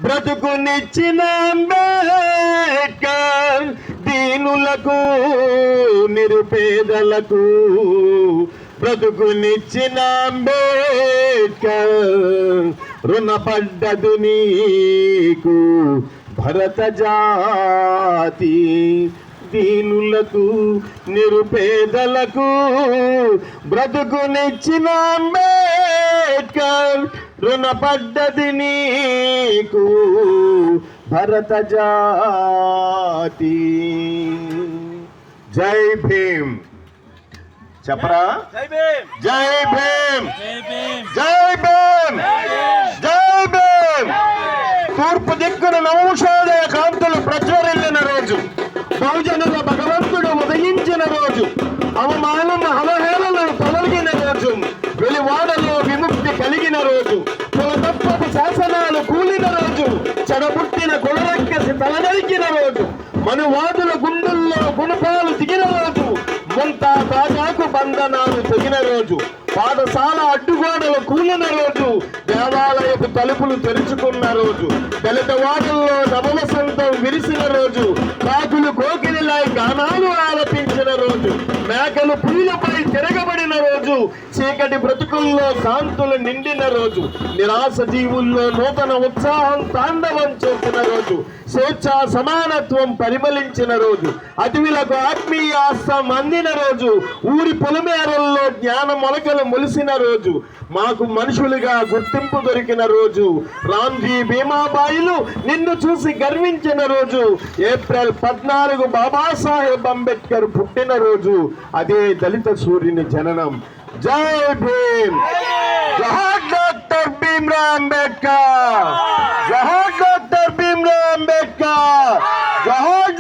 బ్రతుకునిచ్చిన అంబేద్కర్ దీనులకు నిరుపేదలకు బ్రతుకునిచ్చిన అంబేద్కర్ రుణపడ్డదు నీకు భరత జాతి దీనులకు నిరుపేదలకు బ్రతుకునిచ్చిన అంబేద్కర్ రుణపడ్డది నీకు భరత జాతి. జై భీమ్ చెప్పరా? జై భీమ్, జై భీమ్, జై భీమ్, జై భీమ్. తూర్పు దిక్కున నవోషోదయ కాంతులు ప్రజ్వరిల్లిన రోజు, బహుజనుల భగవంతుడు ఉదయించిన రోజు, అవమానం అవహేళనలు తొలగిన రోజు, వెలివాడలో విముక్తి కలిగిన రోజు, కులతత్వపు శాసనాలు కూలిన రోజు, చెడబుట్టిన కులరక్కసి తలనరికిన రోజు, మనువాదుల గుండెల్లో గుణపాలు దిగిన రోజు, ముంతా తాజాకు బంధనాలు తెగిన రోజు, పాఠశాల అడ్డుగోడలు కూలిన రోజు, దేవాలయపు తలుపులు తెరుచుకున్న రోజు, దళిత వాడల్లో నవవసంతం విరిసిన రోజు, కాకులు కోకిలిలాయి గానాలు ఆలపించిన రోజు, మేకలు పులులపై తిరగబడిన రోజు, చీకటి బ్రతుకుల్లో శాంతులు నిండిన రోజు, నిరాశ జీవుల్లో నూతన ఉత్సాహం తాండవం చేసిన రోజు, స్వేచ్ఛ సమానత్వం పరిమళించిన రోజు, అటవీలకు ఆత్మీయ ఆస్తం అందిన రోజు, ఊరి పొలిమేరల్లో జ్ఞాన మొలకలు మొలిసిన రోజు, మాకు మనుషులుగా గుర్తింపు దొరికిన రోజు, రామ్జీ భీమాబాయిలు నిన్ను చూసి గర్వించిన రోజు, ఏప్రిల్ 14 బాబాసాహెబ్ అంబేద్కర్ పుట్టిన రోజు, అదే దళిత సూర్యుని జననం. జై భీమ్, జోహార్ డాక్టర్ భీమ్రావ్ అంబేద్కర్, జోహార్ డాక్టర్ భీమ్రావ్ అంబేద్కర్, జోహార్